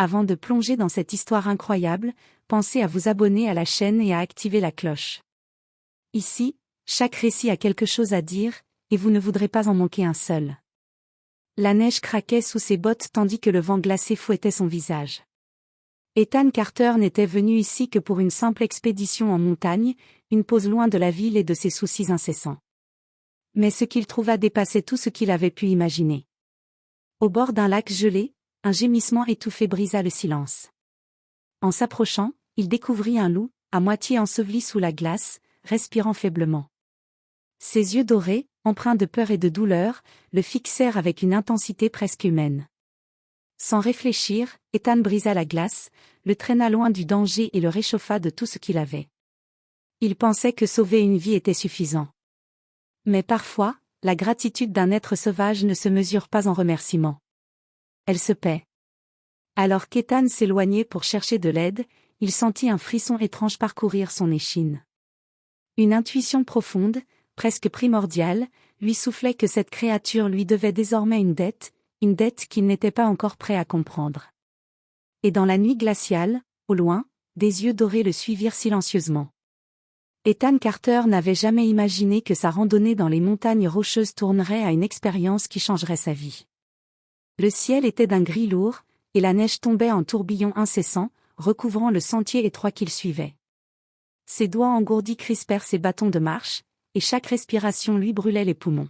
Avant de plonger dans cette histoire incroyable, pensez à vous abonner à la chaîne et à activer la cloche. Ici, chaque récit a quelque chose à dire, et vous ne voudrez pas en manquer un seul. La neige craquait sous ses bottes tandis que le vent glacé fouettait son visage. Ethan Carter n'était venu ici que pour une simple expédition en montagne, une pause loin de la ville et de ses soucis incessants. Mais ce qu'il trouva dépassait tout ce qu'il avait pu imaginer. Au bord d'un lac gelé, un gémissement étouffé brisa le silence. En s'approchant, il découvrit un loup, à moitié enseveli sous la glace, respirant faiblement. Ses yeux dorés, empreints de peur et de douleur, le fixèrent avec une intensité presque humaine. Sans réfléchir, Ethan brisa la glace, le traîna loin du danger et le réchauffa de tout ce qu'il avait. Il pensait que sauver une vie était suffisant. Mais parfois, la gratitude d'un être sauvage ne se mesure pas en remerciements. Elle se paie. Alors qu'Ethan s'éloignait pour chercher de l'aide, il sentit un frisson étrange parcourir son échine. Une intuition profonde, presque primordiale, lui soufflait que cette créature lui devait désormais une dette qu'il n'était pas encore prêt à comprendre. Et dans la nuit glaciale, au loin, des yeux dorés le suivirent silencieusement. Ethan Carter n'avait jamais imaginé que sa randonnée dans les montagnes rocheuses tournerait à une expérience qui changerait sa vie. Le ciel était d'un gris lourd, et la neige tombait en tourbillons incessants, recouvrant le sentier étroit qu'il suivait. Ses doigts engourdis crispèrent ses bâtons de marche, et chaque respiration lui brûlait les poumons.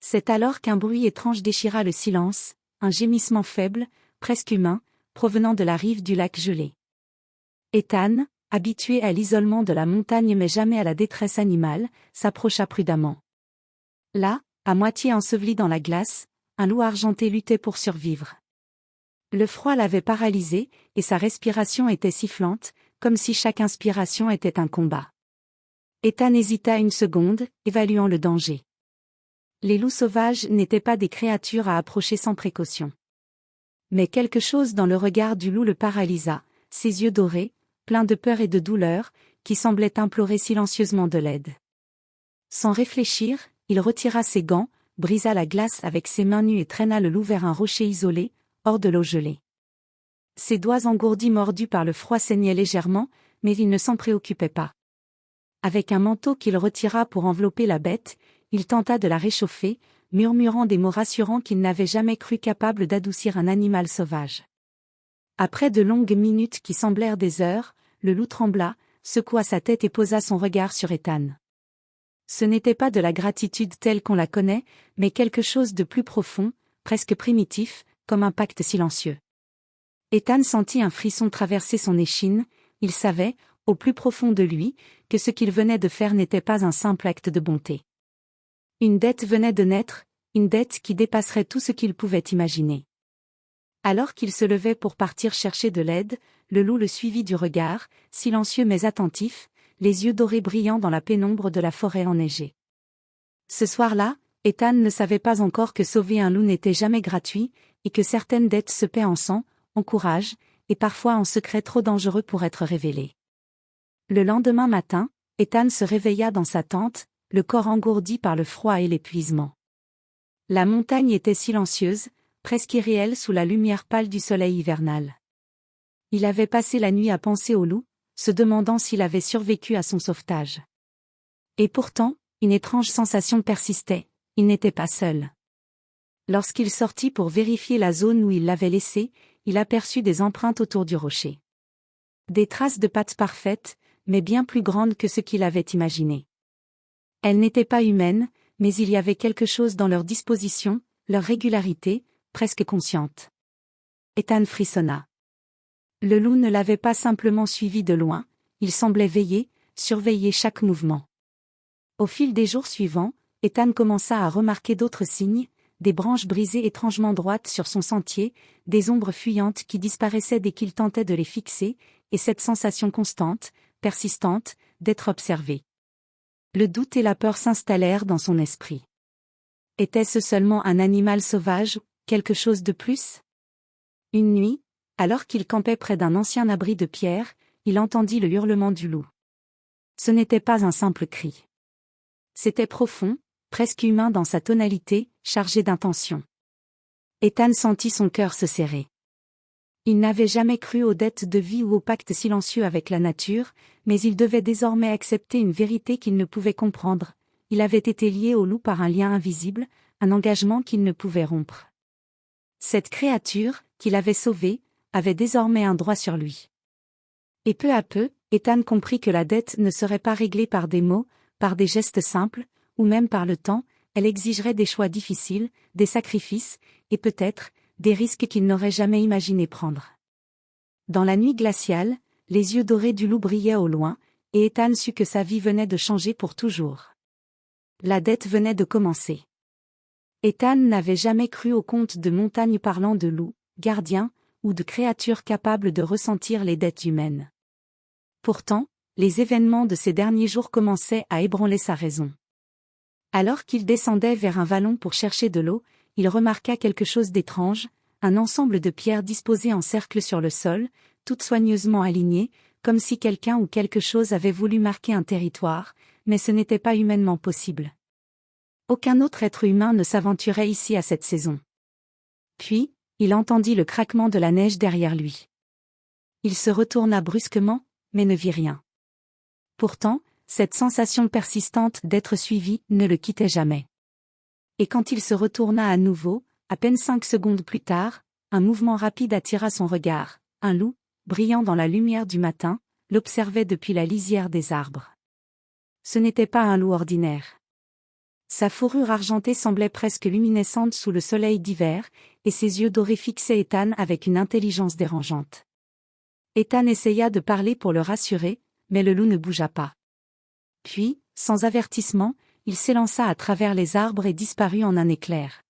C'est alors qu'un bruit étrange déchira le silence, un gémissement faible, presque humain, provenant de la rive du lac gelé. Ethan, habitué à l'isolement de la montagne mais jamais à la détresse animale, s'approcha prudemment. Là, à moitié enseveli dans la glace, un loup argenté luttait pour survivre. Le froid l'avait paralysé, et sa respiration était sifflante, comme si chaque inspiration était un combat. Ethan hésita une seconde, évaluant le danger. Les loups sauvages n'étaient pas des créatures à approcher sans précaution. Mais quelque chose dans le regard du loup le paralysa, ses yeux dorés, pleins de peur et de douleur, qui semblaient implorer silencieusement de l'aide. Sans réfléchir, il retira ses gants, brisa la glace avec ses mains nues et traîna le loup vers un rocher isolé, hors de l'eau gelée. Ses doigts engourdis mordus par le froid saignaient légèrement, mais il ne s'en préoccupait pas. Avec un manteau qu'il retira pour envelopper la bête, il tenta de la réchauffer, murmurant des mots rassurants qu'il n'avait jamais cru capable d'adoucir un animal sauvage. Après de longues minutes qui semblèrent des heures, le loup trembla, secoua sa tête et posa son regard sur Ethan. Ce n'était pas de la gratitude telle qu'on la connaît, mais quelque chose de plus profond, presque primitif, comme un pacte silencieux. Ethan sentit un frisson traverser son échine, il savait, au plus profond de lui, que ce qu'il venait de faire n'était pas un simple acte de bonté. Une dette venait de naître, une dette qui dépasserait tout ce qu'il pouvait imaginer. Alors qu'il se levait pour partir chercher de l'aide, le loup le suivit du regard, silencieux mais attentif, les yeux dorés brillants dans la pénombre de la forêt enneigée. Ce soir-là, Ethan ne savait pas encore que sauver un loup n'était jamais gratuit, et que certaines dettes se paient en sang, en courage, et parfois en secret trop dangereux pour être révélés. Le lendemain matin, Ethan se réveilla dans sa tente, le corps engourdi par le froid et l'épuisement. La montagne était silencieuse, presque irréelle sous la lumière pâle du soleil hivernal. Il avait passé la nuit à penser au loup, se demandant s'il avait survécu à son sauvetage. Et pourtant, une étrange sensation persistait, il n'était pas seul. Lorsqu'il sortit pour vérifier la zone où il l'avait laissé, il aperçut des empreintes autour du rocher. Des traces de pattes parfaites, mais bien plus grandes que ce qu'il avait imaginé. Elles n'étaient pas humaines, mais il y avait quelque chose dans leur disposition, leur régularité, presque consciente. Ethan frissonna. Le loup ne l'avait pas simplement suivi de loin, il semblait veiller, surveiller chaque mouvement. Au fil des jours suivants, Ethan commença à remarquer d'autres signes, des branches brisées étrangement droites sur son sentier, des ombres fuyantes qui disparaissaient dès qu'il tentait de les fixer, et cette sensation constante, persistante, d'être observé. Le doute et la peur s'installèrent dans son esprit. Était-ce seulement un animal sauvage, quelque chose de plus? Une nuit, alors qu'il campait près d'un ancien abri de pierre, il entendit le hurlement du loup. Ce n'était pas un simple cri. C'était profond, presque humain dans sa tonalité, chargé d'intention. Ethan sentit son cœur se serrer. Il n'avait jamais cru aux dettes de vie ou au pacte silencieux avec la nature, mais il devait désormais accepter une vérité qu'il ne pouvait comprendre. Il avait été lié au loup par un lien invisible, un engagement qu'il ne pouvait rompre. Cette créature, qu'il avait sauvée, avait désormais un droit sur lui. Et peu à peu, Ethan comprit que la dette ne serait pas réglée par des mots, par des gestes simples, ou même par le temps, elle exigerait des choix difficiles, des sacrifices, et peut-être, des risques qu'il n'aurait jamais imaginé prendre. Dans la nuit glaciale, les yeux dorés du loup brillaient au loin, et Ethan sut que sa vie venait de changer pour toujours. La dette venait de commencer. Ethan n'avait jamais cru aux contes de montagnes parlant de loups, gardiens, ou de créatures capables de ressentir les dettes humaines. Pourtant, les événements de ces derniers jours commençaient à ébranler sa raison. Alors qu'il descendait vers un vallon pour chercher de l'eau, il remarqua quelque chose d'étrange, un ensemble de pierres disposées en cercle sur le sol, toutes soigneusement alignées, comme si quelqu'un ou quelque chose avait voulu marquer un territoire, mais ce n'était pas humainement possible. Aucun autre être humain ne s'aventurait ici à cette saison. Puis, il entendit le craquement de la neige derrière lui. Il se retourna brusquement, mais ne vit rien. Pourtant, cette sensation persistante d'être suivi ne le quittait jamais. Et quand il se retourna à nouveau, à peine 5 secondes plus tard, un mouvement rapide attira son regard. Un loup, brillant dans la lumière du matin, l'observait depuis la lisière des arbres. Ce n'était pas un loup ordinaire. Sa fourrure argentée semblait presque luminescente sous le soleil d'hiver, et ses yeux dorés fixaient Ethan avec une intelligence dérangeante. Ethan essaya de parler pour le rassurer, mais le loup ne bougea pas. Puis, sans avertissement, il s'élança à travers les arbres et disparut en un éclair.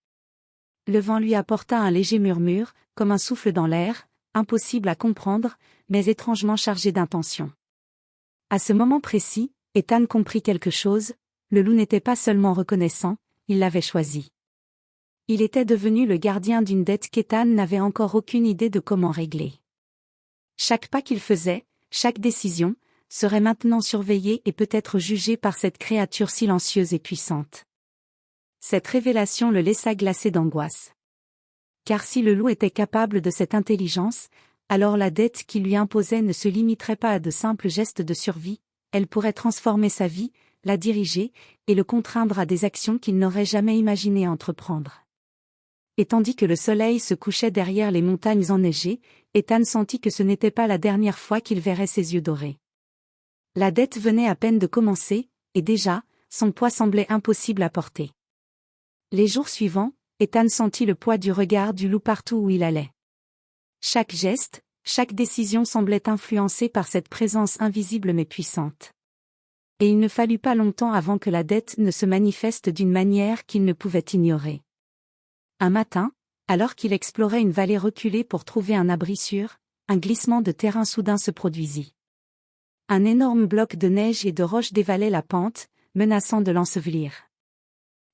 Le vent lui apporta un léger murmure, comme un souffle dans l'air, impossible à comprendre, mais étrangement chargé d'intention. À ce moment précis, Ethan comprit quelque chose, le loup n'était pas seulement reconnaissant, il l'avait choisi. Il était devenu le gardien d'une dette qu'Ethan n'avait encore aucune idée de comment régler. Chaque pas qu'il faisait, chaque décision, serait maintenant surveillé et peut-être jugé par cette créature silencieuse et puissante. Cette révélation le laissa glacé d'angoisse. Car si le loup était capable de cette intelligence, alors la dette qu'il lui imposait ne se limiterait pas à de simples gestes de survie, elle pourrait transformer sa vie, la diriger, et le contraindre à des actions qu'il n'aurait jamais imaginé entreprendre. Et tandis que le soleil se couchait derrière les montagnes enneigées, Ethan sentit que ce n'était pas la dernière fois qu'il verrait ses yeux dorés. La dette venait à peine de commencer, et déjà, son poids semblait impossible à porter. Les jours suivants, Ethan sentit le poids du regard du loup partout où il allait. Chaque geste, chaque décision semblait influencée par cette présence invisible mais puissante. Et il ne fallut pas longtemps avant que la dette ne se manifeste d'une manière qu'il ne pouvait ignorer. Un matin, alors qu'il explorait une vallée reculée pour trouver un abri sûr, un glissement de terrain soudain se produisit. Un énorme bloc de neige et de roche dévalait la pente, menaçant de l'ensevelir.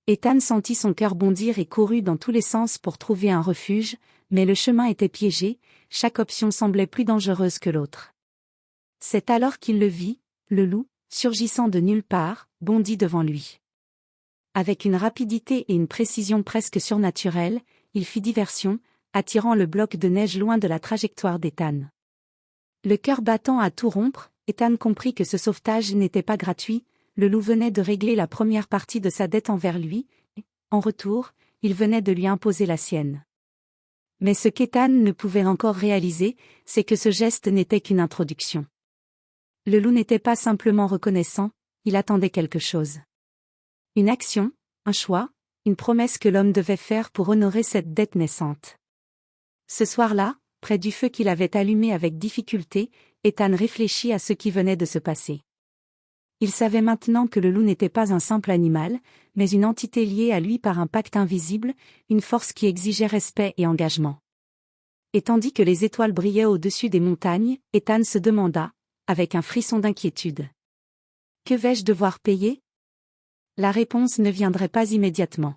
Ethan sentit son cœur bondir et courut dans tous les sens pour trouver un refuge, mais le chemin était piégé, chaque option semblait plus dangereuse que l'autre. C'est alors qu'il le vit, le loup, surgissant de nulle part, bondit devant lui. Avec une rapidité et une précision presque surnaturelles, il fit diversion, attirant le bloc de neige loin de la trajectoire d'Ethan. Le cœur battant à tout rompre, Ethan comprit que ce sauvetage n'était pas gratuit, le loup venait de régler la première partie de sa dette envers lui, et, en retour, il venait de lui imposer la sienne. Mais ce qu'Ethan ne pouvait encore réaliser, c'est que ce geste n'était qu'une introduction. Le loup n'était pas simplement reconnaissant, il attendait quelque chose. Une action, un choix, une promesse que l'homme devait faire pour honorer cette dette naissante. Ce soir-là, près du feu qu'il avait allumé avec difficulté, Ethan réfléchit à ce qui venait de se passer. Il savait maintenant que le loup n'était pas un simple animal, mais une entité liée à lui par un pacte invisible, une force qui exigeait respect et engagement. Et tandis que les étoiles brillaient au-dessus des montagnes, Ethan se demanda, avec un frisson d'inquiétude. Que vais-je devoir payer ? La réponse ne viendrait pas immédiatement.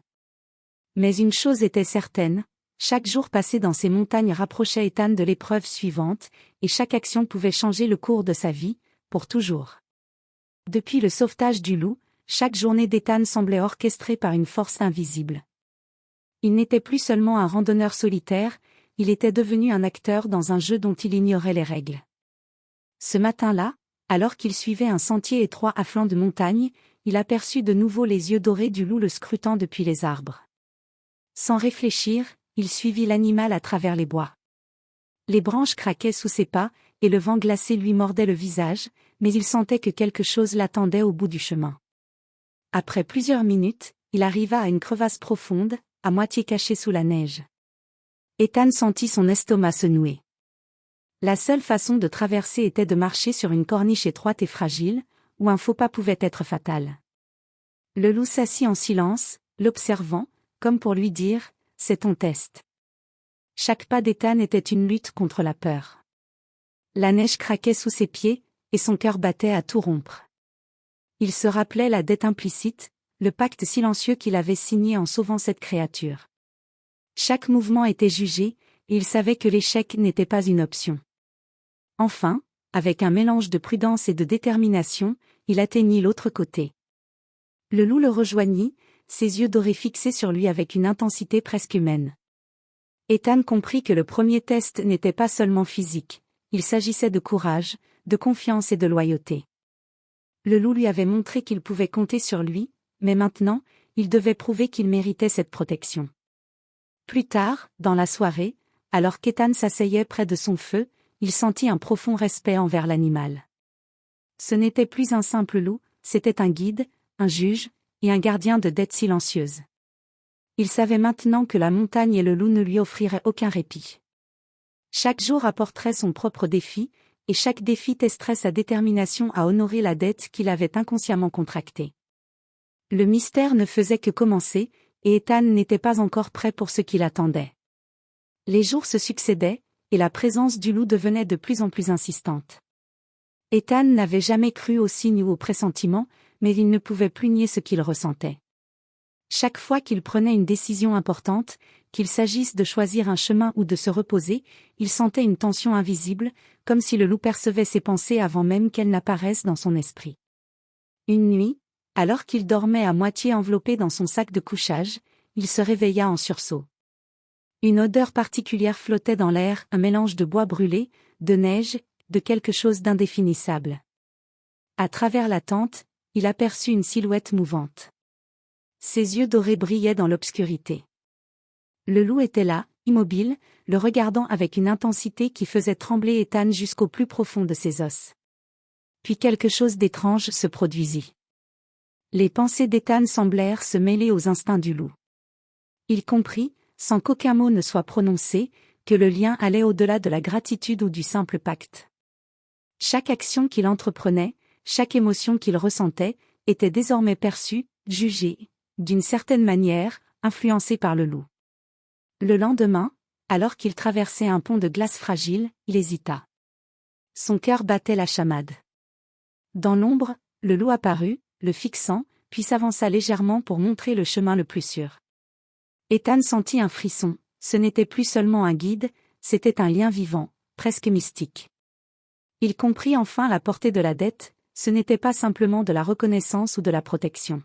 Mais une chose était certaine, chaque jour passé dans ces montagnes rapprochait Ethan de l'épreuve suivante, et chaque action pouvait changer le cours de sa vie, pour toujours. Depuis le sauvetage du loup, chaque journée d'Ethan semblait orchestrée par une force invisible. Il n'était plus seulement un randonneur solitaire, il était devenu un acteur dans un jeu dont il ignorait les règles. Ce matin-là, alors qu'il suivait un sentier étroit à flanc de montagne, il aperçut de nouveau les yeux dorés du loup le scrutant depuis les arbres. Sans réfléchir, il suivit l'animal à travers les bois. Les branches craquaient sous ses pas, et le vent glacé lui mordait le visage, mais il sentait que quelque chose l'attendait au bout du chemin. Après plusieurs minutes, il arriva à une crevasse profonde, à moitié cachée sous la neige. Ethan sentit son estomac se nouer. La seule façon de traverser était de marcher sur une corniche étroite et fragile, où un faux pas pouvait être fatal. Le loup s'assit en silence, l'observant, comme pour lui dire « C'est ton test ». Chaque pas d'Ethan était une lutte contre la peur. La neige craquait sous ses pieds, et son cœur battait à tout rompre. Il se rappelait la dette implicite, le pacte silencieux qu'il avait signé en sauvant cette créature. Chaque mouvement était jugé, et il savait que l'échec n'était pas une option. Enfin, avec un mélange de prudence et de détermination, il atteignit l'autre côté. Le loup le rejoignit, ses yeux dorés fixés sur lui avec une intensité presque humaine. Ethan comprit que le premier test n'était pas seulement physique, il s'agissait de courage, de confiance et de loyauté. Le loup lui avait montré qu'il pouvait compter sur lui, mais maintenant, il devait prouver qu'il méritait cette protection. Plus tard, dans la soirée, alors qu'Ethan s'asseyait près de son feu, il sentit un profond respect envers l'animal. Ce n'était plus un simple loup, c'était un guide, un juge, et un gardien de dettes silencieuses. Il savait maintenant que la montagne et le loup ne lui offriraient aucun répit. Chaque jour apporterait son propre défi, et chaque défi testerait sa détermination à honorer la dette qu'il avait inconsciemment contractée. Le mystère ne faisait que commencer, et Ethan n'était pas encore prêt pour ce qui l'attendait. Les jours se succédaient, et la présence du loup devenait de plus en plus insistante. Ethan n'avait jamais cru aux signes ou aux pressentiments, mais il ne pouvait plus nier ce qu'il ressentait. Chaque fois qu'il prenait une décision importante, qu'il s'agisse de choisir un chemin ou de se reposer, il sentait une tension invisible, comme si le loup percevait ses pensées avant même qu'elles n'apparaissent dans son esprit. Une nuit, alors qu'il dormait à moitié enveloppé dans son sac de couchage, il se réveilla en sursaut. Une odeur particulière flottait dans l'air, un mélange de bois brûlé, de neige, de quelque chose d'indéfinissable. À travers la tente, il aperçut une silhouette mouvante. Ses yeux dorés brillaient dans l'obscurité. Le loup était là, immobile, le regardant avec une intensité qui faisait trembler Ethan jusqu'au plus profond de ses os. Puis quelque chose d'étrange se produisit. Les pensées d'Ethan semblèrent se mêler aux instincts du loup. Il comprit, sans qu'aucun mot ne soit prononcé, que le lien allait au-delà de la gratitude ou du simple pacte. Chaque action qu'il entreprenait, chaque émotion qu'il ressentait, était désormais perçue, jugée, d'une certaine manière, influencée par le loup. Le lendemain, alors qu'il traversait un pont de glace fragile, il hésita. Son cœur battait la chamade. Dans l'ombre, le loup apparut, le fixant, puis s'avança légèrement pour montrer le chemin le plus sûr. Ethan sentit un frisson, ce n'était plus seulement un guide, c'était un lien vivant, presque mystique. Il comprit enfin la portée de la dette, ce n'était pas simplement de la reconnaissance ou de la protection.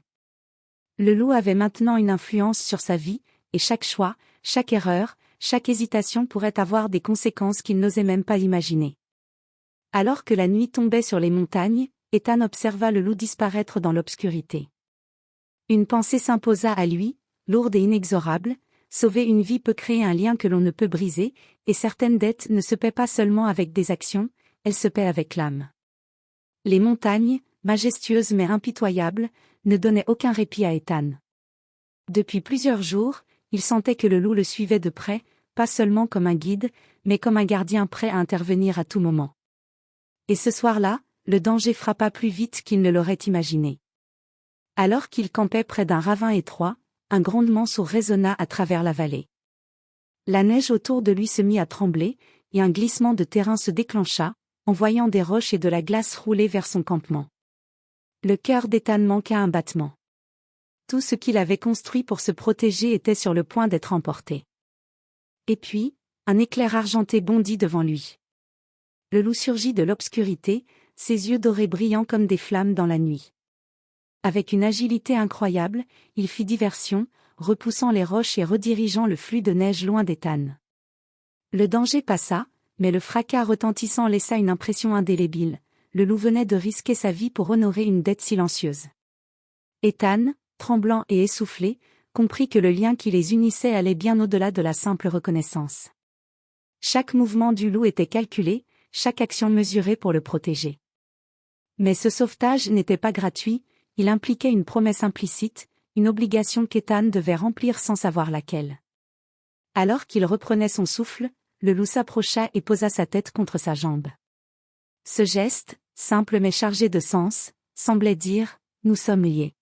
Le loup avait maintenant une influence sur sa vie, et chaque choix, chaque erreur, chaque hésitation pourrait avoir des conséquences qu'il n'osait même pas imaginer. Alors que la nuit tombait sur les montagnes, Ethan observa le loup disparaître dans l'obscurité. Une pensée s'imposa à lui, lourde et inexorable: sauver une vie peut créer un lien que l'on ne peut briser, et certaines dettes ne se paient pas seulement avec des actions, elles se paient avec l'âme. Les montagnes, majestueuses mais impitoyables, ne donnaient aucun répit à Ethan. Depuis plusieurs jours, il sentait que le loup le suivait de près, pas seulement comme un guide, mais comme un gardien prêt à intervenir à tout moment. Et ce soir-là, le danger frappa plus vite qu'il ne l'aurait imaginé. Alors qu'il campait près d'un ravin étroit, un grondement sourd résonna à travers la vallée. La neige autour de lui se mit à trembler, et un glissement de terrain se déclencha, envoyant des roches et de la glace rouler vers son campement. Le cœur d'Ethan manqua un battement. Tout ce qu'il avait construit pour se protéger était sur le point d'être emporté. Et puis, un éclair argenté bondit devant lui. Le loup surgit de l'obscurité, ses yeux dorés brillant comme des flammes dans la nuit. Avec une agilité incroyable, il fit diversion, repoussant les roches et redirigeant le flux de neige loin d'Ethan. Le danger passa, mais le fracas retentissant laissa une impression indélébile. Le loup venait de risquer sa vie pour honorer une dette silencieuse. Ethan, tremblant et essoufflé, comprit que le lien qui les unissait allait bien au-delà de la simple reconnaissance. Chaque mouvement du loup était calculé, chaque action mesurée pour le protéger. Mais ce sauvetage n'était pas gratuit, il impliquait une promesse implicite, une obligation qu'Ethan devait remplir sans savoir laquelle. Alors qu'il reprenait son souffle, le loup s'approcha et posa sa tête contre sa jambe. Ce geste, simple mais chargé de sens, semblait dire « Nous sommes liés.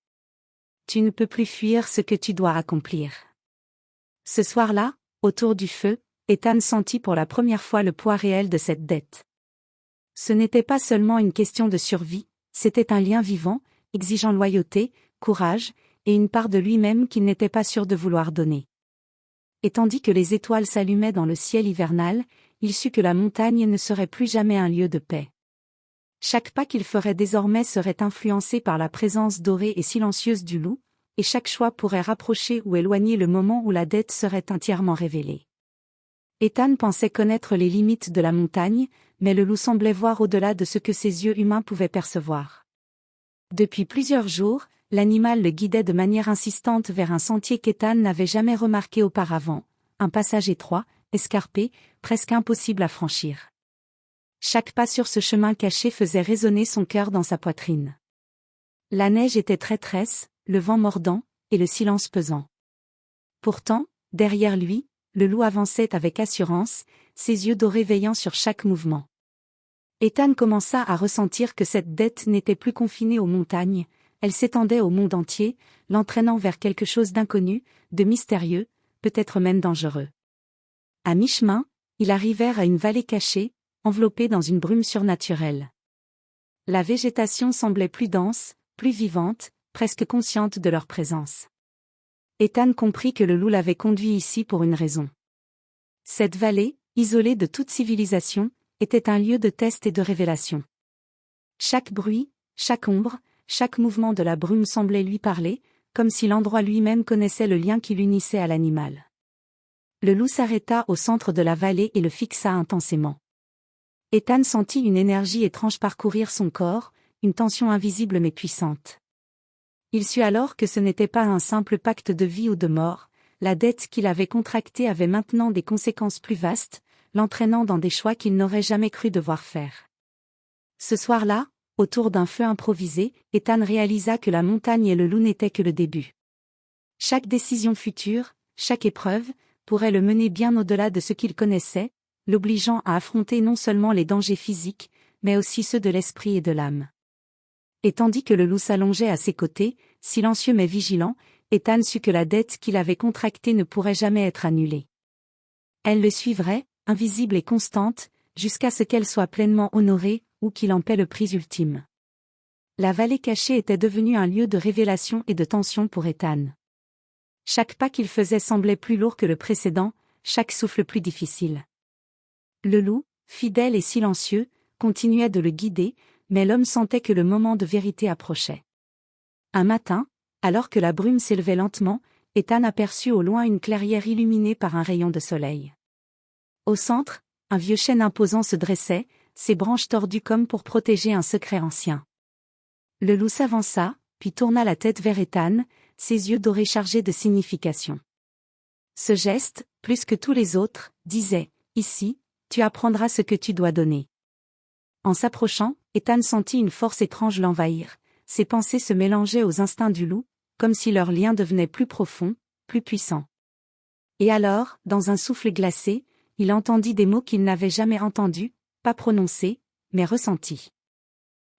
Tu ne peux plus fuir ce que tu dois accomplir. » Ce soir-là, autour du feu, Ethan sentit pour la première fois le poids réel de cette dette. Ce n'était pas seulement une question de survie, c'était un lien vivant, exigeant loyauté, courage, et une part de lui-même qu'il n'était pas sûr de vouloir donner. Et tandis que les étoiles s'allumaient dans le ciel hivernal, il sut que la montagne ne serait plus jamais un lieu de paix. Chaque pas qu'il ferait désormais serait influencé par la présence dorée et silencieuse du loup, et chaque choix pourrait rapprocher ou éloigner le moment où la dette serait entièrement révélée. Ethan pensait connaître les limites de la montagne, mais le loup semblait voir au-delà de ce que ses yeux humains pouvaient percevoir. Depuis plusieurs jours, l'animal le guidait de manière insistante vers un sentier qu'Ethan n'avait jamais remarqué auparavant, un passage étroit, escarpé, presque impossible à franchir. Chaque pas sur ce chemin caché faisait résonner son cœur dans sa poitrine. La neige était traîtresse, le vent mordant, et le silence pesant. Pourtant, derrière lui, le loup avançait avec assurance, ses yeux dorés veillant sur chaque mouvement. Ethan commença à ressentir que cette dette n'était plus confinée aux montagnes, elle s'étendait au monde entier, l'entraînant vers quelque chose d'inconnu, de mystérieux, peut-être même dangereux. À mi-chemin, ils arrivèrent à une vallée cachée, enveloppée dans une brume surnaturelle. La végétation semblait plus dense, plus vivante, presque consciente de leur présence. Ethan comprit que le loup l'avait conduit ici pour une raison. Cette vallée, isolée de toute civilisation, était un lieu de test et de révélation. Chaque bruit, chaque ombre, chaque mouvement de la brume semblait lui parler, comme si l'endroit lui-même connaissait le lien qui l'unissait à l'animal. Le loup s'arrêta au centre de la vallée et le fixa intensément. Ethan sentit une énergie étrange parcourir son corps, une tension invisible mais puissante. Il sut alors que ce n'était pas un simple pacte de vie ou de mort, la dette qu'il avait contractée avait maintenant des conséquences plus vastes, l'entraînant dans des choix qu'il n'aurait jamais cru devoir faire. Ce soir-là, autour d'un feu improvisé, Ethan réalisa que la montagne et le loup n'étaient que le début. Chaque décision future, chaque épreuve, pourrait le mener bien au-delà de ce qu'il connaissait, l'obligeant à affronter non seulement les dangers physiques, mais aussi ceux de l'esprit et de l'âme. Et tandis que le loup s'allongeait à ses côtés, silencieux mais vigilant, Ethan sut que la dette qu'il avait contractée ne pourrait jamais être annulée. Elle le suivrait, invisible et constante, jusqu'à ce qu'elle soit pleinement honorée, ou qu'il en paie le prix ultime. La vallée cachée était devenue un lieu de révélation et de tension pour Ethan. Chaque pas qu'il faisait semblait plus lourd que le précédent, chaque souffle plus difficile. Le loup, fidèle et silencieux, continuait de le guider, mais l'homme sentait que le moment de vérité approchait. Un matin, alors que la brume s'élevait lentement, Ethan aperçut au loin une clairière illuminée par un rayon de soleil. Au centre, un vieux chêne imposant se dressait, ses branches tordues comme pour protéger un secret ancien. Le loup s'avança, puis tourna la tête vers Ethan, ses yeux dorés chargés de signification. Ce geste, plus que tous les autres, disait « Ici, tu apprendras ce que tu dois donner ». En s'approchant, Ethan sentit une force étrange l'envahir, ses pensées se mélangeaient aux instincts du loup, comme si leur lien devenait plus profond, plus puissant. Et alors, dans un souffle glacé, il entendit des mots qu'il n'avait jamais entendus, pas prononcés, mais ressentis.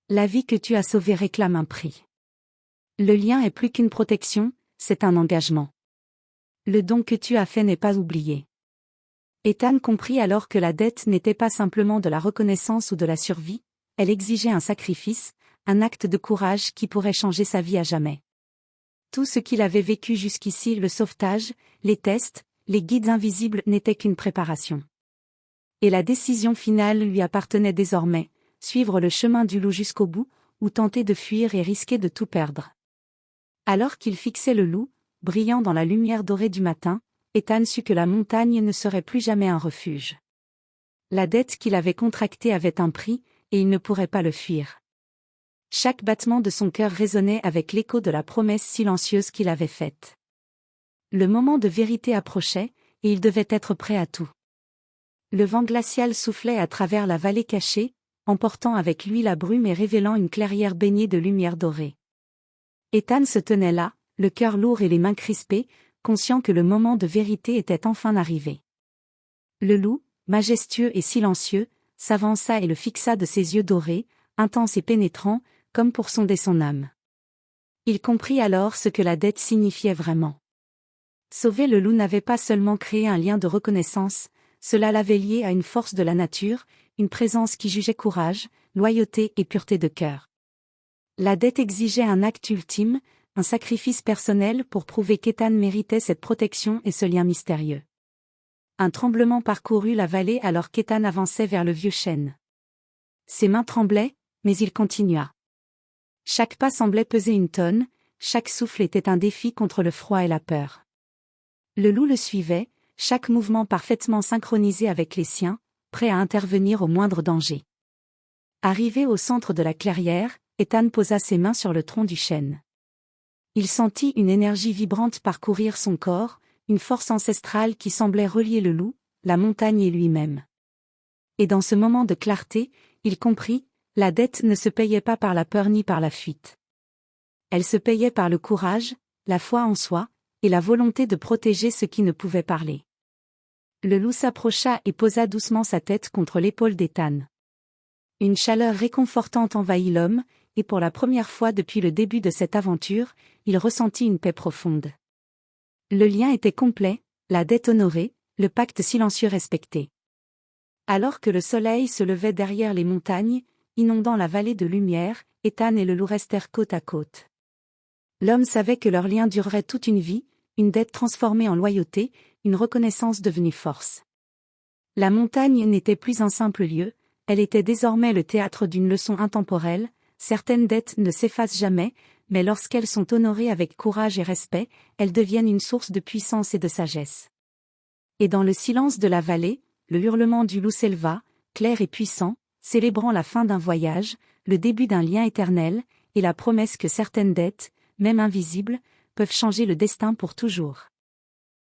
La vie que tu as sauvée réclame un prix. Le lien est plus qu'une protection, c'est un engagement. Le don que tu as fait n'est pas oublié. Ethan comprit alors que la dette n'était pas simplement de la reconnaissance ou de la survie, elle exigeait un sacrifice, un acte de courage qui pourrait changer sa vie à jamais. Tout ce qu'il avait vécu jusqu'ici, le sauvetage, les tests, les guides invisibles n'étaient qu'une préparation. Et la décision finale lui appartenait désormais, suivre le chemin du loup jusqu'au bout, ou tenter de fuir et risquer de tout perdre. Alors qu'il fixait le loup, brillant dans la lumière dorée du matin, Ethan sut que la montagne ne serait plus jamais un refuge. La dette qu'il avait contractée avait un prix, et il ne pourrait pas le fuir. Chaque battement de son cœur résonnait avec l'écho de la promesse silencieuse qu'il avait faite. Le moment de vérité approchait, et il devait être prêt à tout. Le vent glacial soufflait à travers la vallée cachée, emportant avec lui la brume et révélant une clairière baignée de lumière dorée. Ethan se tenait là, le cœur lourd et les mains crispées, conscient que le moment de vérité était enfin arrivé. Le loup, majestueux et silencieux, s'avança et le fixa de ses yeux dorés, intenses et pénétrants, comme pour sonder son âme. Il comprit alors ce que la dette signifiait vraiment. Sauver le loup n'avait pas seulement créé un lien de reconnaissance, cela l'avait lié à une force de la nature, une présence qui jugeait courage, loyauté et pureté de cœur. La dette exigeait un acte ultime, un sacrifice personnel pour prouver qu'Ethan méritait cette protection et ce lien mystérieux. Un tremblement parcourut la vallée alors qu'Ethan avançait vers le vieux chêne. Ses mains tremblaient, mais il continua. Chaque pas semblait peser une tonne, chaque souffle était un défi contre le froid et la peur. Le loup le suivait, chaque mouvement parfaitement synchronisé avec les siens, prêt à intervenir au moindre danger. Arrivé au centre de la clairière, Ethan posa ses mains sur le tronc du chêne. Il sentit une énergie vibrante parcourir son corps, une force ancestrale qui semblait relier le loup, la montagne et lui-même. Et dans ce moment de clarté, il comprit, la dette ne se payait pas par la peur ni par la fuite. Elle se payait par le courage, la foi en soi, et la volonté de protéger ceux qui ne pouvaient parler. Le loup s'approcha et posa doucement sa tête contre l'épaule d'Ethan. Une chaleur réconfortante envahit l'homme, et pour la première fois depuis le début de cette aventure, il ressentit une paix profonde. Le lien était complet, la dette honorée, le pacte silencieux respecté. Alors que le soleil se levait derrière les montagnes, inondant la vallée de lumière, Ethan et le loup restèrent côte à côte. L'homme savait que leur lien durerait toute une vie, une dette transformée en loyauté, une reconnaissance devenue force. La montagne n'était plus un simple lieu, elle était désormais le théâtre d'une leçon intemporelle. Certaines dettes ne s'effacent jamais, mais lorsqu'elles sont honorées avec courage et respect, elles deviennent une source de puissance et de sagesse. Et dans le silence de la vallée, le hurlement du loup s'éleva, clair et puissant, célébrant la fin d'un voyage, le début d'un lien éternel, et la promesse que certaines dettes, même invisibles, peuvent changer le destin pour toujours.